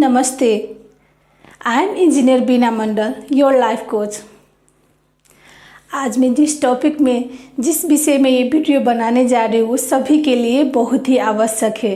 नमस्ते, I am engineer Beena Mandal, your life coach. आज मैं जिस विषय में ये वीडियो बनाने जा रही हूँ वो सभी के लिए बहुत ही आवश्यक है,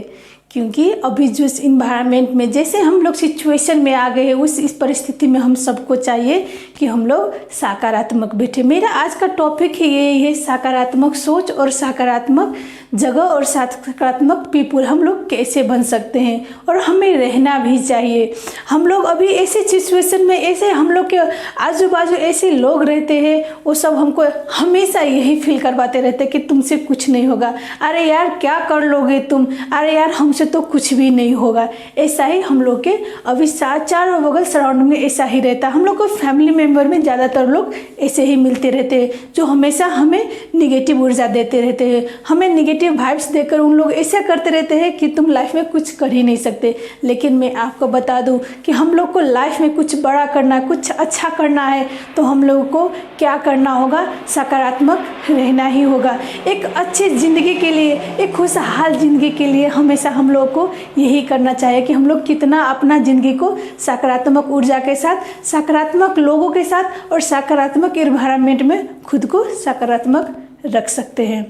क्योंकि अभी जो इस इन्वायरमेंट में जैसे हम लोग सिचुएशन में आ गए हैं इस परिस्थिति में हम सबको चाहिए कि हम लोग सकारात्मक बैठे। मेरा आज का टॉपिक ही यही है, सकारात्मक सोच और सकारात्मक जगह और सकारात्मक पीपुल हम लोग कैसे बन सकते हैं और हमें रहना भी चाहिए। हम लोग अभी ऐसे सिचुएशन में ऐसे हम लोग के आजू बाजू ऐसे लोग रहते हैं, वो सब हमको हमेशा यही फील करवाते रहते हैं कि तुमसे कुछ नहीं होगा, अरे यार क्या कर लोगे तुम, अरे यार हमसे तो कुछ भी नहीं होगा। ऐसा ही हम लोग के अभी चारों बगल सराउंडिंग में ऐसा ही रहता है। हम लोग को फैमिली मेम्बर में ज़्यादातर लोग ऐसे ही मिलते रहते हैं जो हमेशा हमें निगेटिव ऊर्जा देते रहते हैं, हमें निगेटिव वाइब्स देकर उन लोग ऐसा करते रहते हैं कि तुम लाइफ में कुछ कर ही नहीं सकते। लेकिन मैं आपको बता दूं कि हम लोग को लाइफ में कुछ बड़ा करना है, कुछ अच्छा करना है, तो हम लोगों को क्या करना होगा, सकारात्मक रहना ही होगा। एक अच्छी ज़िंदगी के लिए, एक खुशहाल ज़िंदगी के लिए हमेशा हम लोग को यही करना चाहिए कि हम लोग कितना अपना ज़िंदगी को सकारात्मक ऊर्जा के साथ, सकारात्मक लोगों के साथ और सकारात्मक एनवायरनमेंट में खुद को सकारात्मक रख सकते हैं।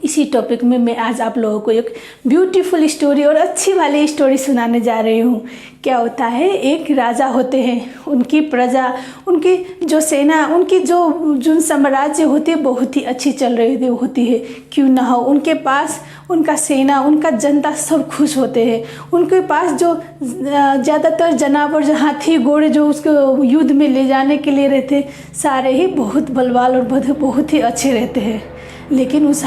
इसी टॉपिक में मैं आज आप लोगों को एक ब्यूटीफुल स्टोरी और अच्छी वाली स्टोरी सुनाने जा रही हूँ। क्या होता है, एक राजा होते हैं, उनकी प्रजा, उनकी जो सेना, उनकी जो साम्राज्य होती है बहुत ही अच्छी चल रही होती है। क्यों ना हो, उनके पास उनका सेना, उनका जनता सब खुश होते हैं। उनके पास जो ज़्यादातर जानवर, जो हाथी घोड़े जो उसको युद्ध में ले जाने के लिए रहते, सारे ही बहुत बलवान और बहुत ही अच्छे रहते हैं। लेकिन उस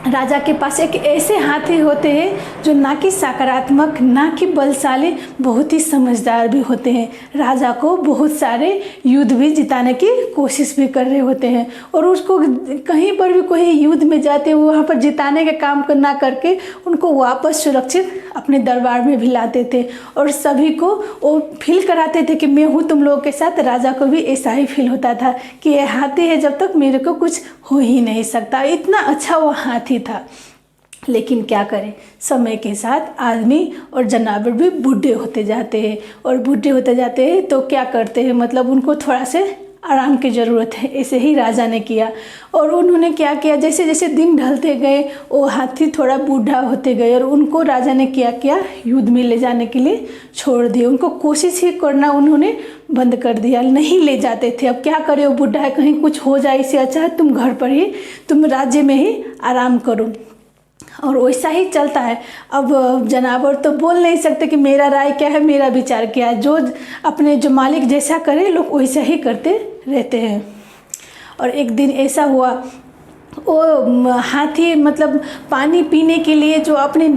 राजा के पास एक ऐसे हाथी होते हैं जो ना कि सकारात्मक, ना कि बलशाली, बहुत ही समझदार भी होते हैं। राजा को बहुत सारे युद्ध भी जिताने की कोशिश भी कर रहे होते हैं और उसको कहीं पर भी कोई युद्ध में जाते हुए वहाँ पर जिताने का काम ना करके उनको वापस सुरक्षित अपने दरबार में भी लाते थे और सभी को वो फील कराते थे कि मैं हूँ तुम लोगों के साथ। राजा को भी ऐसा ही फील होता था कि ये हाथी है, जब तक मेरे को कुछ हो ही नहीं सकता। इतना अच्छा वो हाथी था। लेकिन क्या करें, समय के साथ आदमी और जानवर भी बूढ़े होते जाते हैं और बूढ़े होते जाते हैं तो क्या करते हैं, मतलब उनको थोड़ा से आराम की ज़रूरत है। ऐसे ही राजा ने किया और उन्होंने क्या किया, जैसे जैसे दिन ढलते गए वो हाथी थोड़ा बूढ़ा होते गए और उनको राजा ने क्या किया, युद्ध में ले जाने के लिए छोड़ दिए। उनको कोशिश ही करना उन्होंने बंद कर दिया, नहीं ले जाते थे। अब क्या करे, वो बूढ़ा है, कहीं कुछ हो जाए, इससे अच्छा है तुम घर पर ही, तुम राज्य में ही आराम करो। और वैसा ही चलता है। अब जानवर तो बोल नहीं सकते कि मेरा राय क्या है, मेरा विचार क्या है। जो अपने जो मालिक जैसा करे लोग वैसा ही करते रहते हैं। और एक दिन ऐसा हुआ, वो हाथी मतलब पानी पीने के लिए जो अपने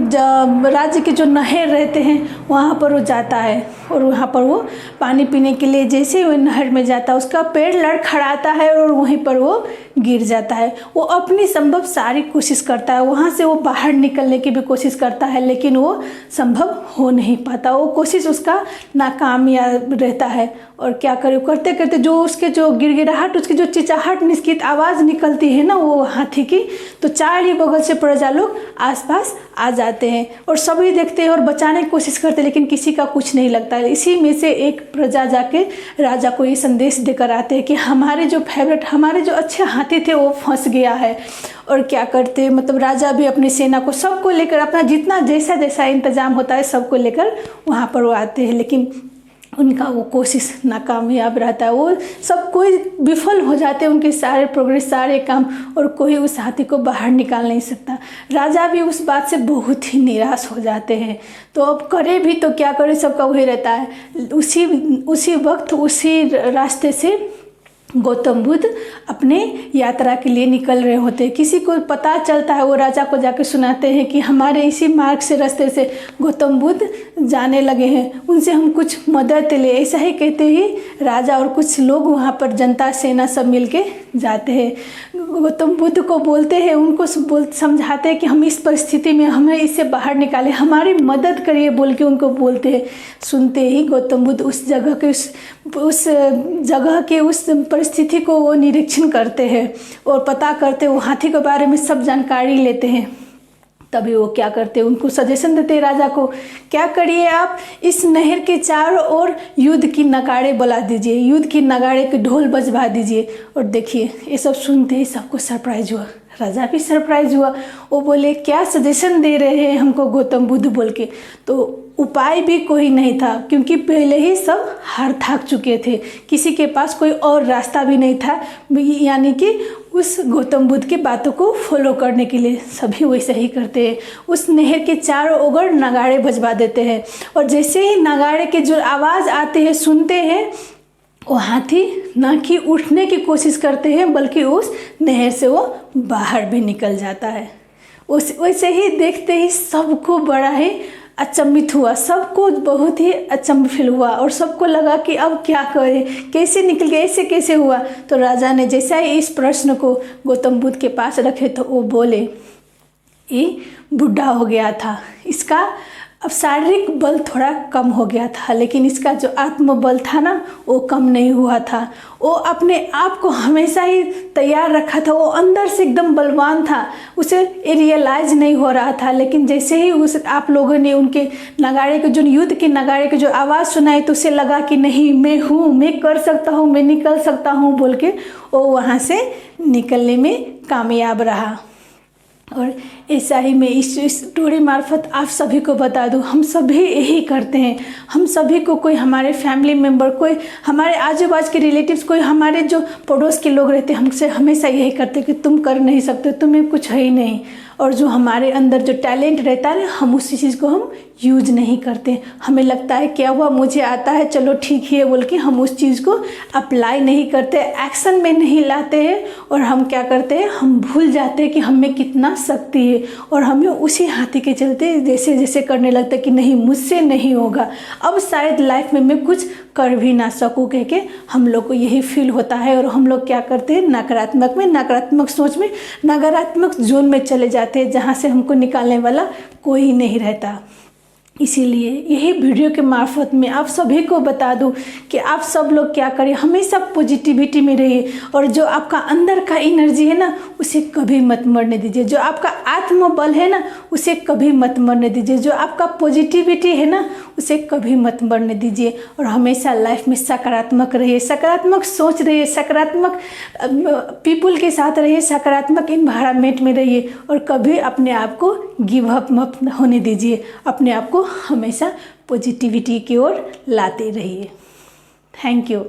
राज्य के जो नहर रहते हैं वहाँ पर वो जाता है और वहाँ पर वो पानी पीने के लिए जैसे वो नहर में जाता है उसका पैर लड़खड़ाता है और वहीं पर वो गिर जाता है। वो अपनी संभव सारी कोशिश करता है, वहाँ से वो बाहर निकलने की भी कोशिश करता है, लेकिन वो संभव हो नहीं पाता। वो कोशिश उसका नाकामयाब रहता है। और क्या करे, करते करते जो उसके जो गिड़गिड़ाहट, उसकी जो चिचाहट निश्चित आवाज़ निकलती है ना वो हाथी की, तो चारों बगल से प्रजा लोग आसपास आ जाते हैं और सभी देखते हैं और बचाने की कोशिश करते हैं, लेकिन किसी का कुछ नहीं लगता है। इसी में से एक प्रजा जाके राजा को ये संदेश देकर आते हैं कि हमारे जो फेवरेट, हमारे जो अच्छे हाथी थे वो फंस गया है। और क्या करते हैं, मतलब राजा भी अपनी सेना को सबको लेकर, अपना जितना जैसा जैसा इंतजाम होता है सबको लेकर वहाँ पर वो आते हैं, लेकिन उनका वो कोशिश नाकामयाब रहता है। वो सब कोई विफल हो जाते हैं, उनके सारे प्रोग्रेस, सारे काम, और कोई उस हाथी को बाहर निकाल नहीं सकता। राजा भी उस बात से बहुत ही निराश हो जाते हैं। तो अब करे भी तो क्या करे, सबका वही रहता है। उसी वक्त उसी रास्ते से गौतम बुद्ध अपने यात्रा के लिए निकल रहे होते हैं। किसी को पता चलता है, वो राजा को जाकर सुनाते हैं कि हमारे इसी मार्ग से, रास्ते से गौतम बुद्ध जाने लगे हैं, उनसे हम कुछ मदद ले। ऐसा ही कहते ही राजा और कुछ लोग वहाँ पर, जनता सेना सब मिलके जाते हैं। गौतम बुद्ध को बोलते हैं, उनको समझाते हैं कि हम इस परिस्थिति में, हमें इससे बाहर निकाले, हमारी मदद करिए बोल के उनको बोलते हैं। सुनते ही गौतम बुद्ध उस जगह के उस परिस्थिति को वो निरीक्षण करते हैं और पता करते हैं, वो हाथी के बारे में सब जानकारी लेते हैं। तभी वो क्या करते हैं, उनको सजेशन देते हैं राजा को, क्या करिए आप इस नहर के चारों ओर युद्ध की नगाड़े बुला दीजिए, युद्ध की नगाड़े के ढोल बजवा दीजिए। और देखिए ये सब सुनते ही सबको सरप्राइज हुआ, राजा भी सरप्राइज हुआ। वो बोले क्या सजेशन दे रहे हैं हमको गौतम बुद्ध बोल के। तो उपाय भी कोई नहीं था, क्योंकि पहले ही सब हार थाक चुके थे, किसी के पास कोई और रास्ता भी नहीं था, यानी कि उस गौतम बुद्ध की बातों को फॉलो करने के लिए। सभी वैसे ही करते हैं, उस नहर के चारों ओर नगाड़े बजवा देते हैं। और जैसे ही नगाड़े के जो आवाज़ आते हैं सुनते हैं, वो हाथी ना कि उठने की कोशिश करते हैं, बल्कि उस नहर से वो बाहर भी निकल जाता है। उस वैसे ही देखते ही सबको बड़ा ही अचंभित हुआ, सबको बहुत ही अचंभ फील हुआ और सबको लगा कि अब क्या करें, कैसे निकल गए, ऐसे कैसे हुआ। तो राजा ने जैसा ही इस प्रश्न को गौतम बुद्ध के पास रखे तो वो बोले, ये बूढ़ा हो गया था, इसका अब शारीरिक बल थोड़ा कम हो गया था, लेकिन इसका जो आत्मबल था ना वो कम नहीं हुआ था। वो अपने आप को हमेशा ही तैयार रखा था, वो अंदर से एकदम बलवान था, उसे रियलाइज नहीं हो रहा था। लेकिन जैसे ही उस आप लोगों ने उनके नगाड़े के जो युद्ध के नगाड़े की जो आवाज़ सुनाई तो उसे लगा कि नहीं मैं हूँ, मैं कर सकता हूँ, मैं निकल सकता हूँ बोल के वो वहाँ से निकलने में कामयाब रहा। और ऐसा ही मैं इस स्टोरी मार्फत आप सभी को बता दूं, हम सभी यही करते हैं। हम सभी को कोई हमारे फैमिली मेम्बर, कोई हमारे आजू बाजू के रिलेटिव्स, कोई हमारे जो पड़ोस के लोग रहते हैं, हमसे हमेशा यही करते कि तुम कर नहीं सकते, तुम्हें कुछ है ही नहीं। और जो हमारे अंदर जो टैलेंट रहता है हम उसी चीज़ को हम यूज नहीं करते। हमें लगता है क्या हुआ, मुझे आता है, चलो ठीक ही है बोल के हम उस चीज़ को अप्लाई नहीं करते, एक्शन में नहीं लाते हैं। और हम क्या करते हैं, हम भूल जाते हैं कि हम में कितना शक्ति है और हमें उसी हाथी के चलते जैसे जैसे करने लगता है कि नहीं मुझसे नहीं होगा, अब शायद लाइफ में मैं कुछ कर भी ना सकूँ कह के हम लोग को यही फील होता है। और हम लोग क्या करते हैं, नकारात्मक सोच में, नकारात्मक जोन में चले जाते हैं, जहाँ से हमको निकालने वाला कोई नहीं रहता। इसीलिए यही वीडियो के मार्फत में आप सभी को बता दूं कि आप सब लोग क्या करें, हमेशा पॉजिटिविटी में रहिए। और जो आपका अंदर का एनर्जी है ना उसे कभी मत मरने दीजिए, जो आपका आत्मबल है ना उसे कभी मत मरने दीजिए, जो आपका पॉजिटिविटी है ना उसे कभी मत मरने दीजिए। और हमेशा लाइफ में सकारात्मक रहिए, सकारात्मक सोच रहिए, सकारात्मक पीपल के साथ रहिए, सकारात्मक इन्वायरमेंट में रहिए। और कभी अपने आप को गिव अप मत होने दीजिए, अपने आप को हमेशा पॉजिटिविटी की ओर लाते रहिए। Thank you.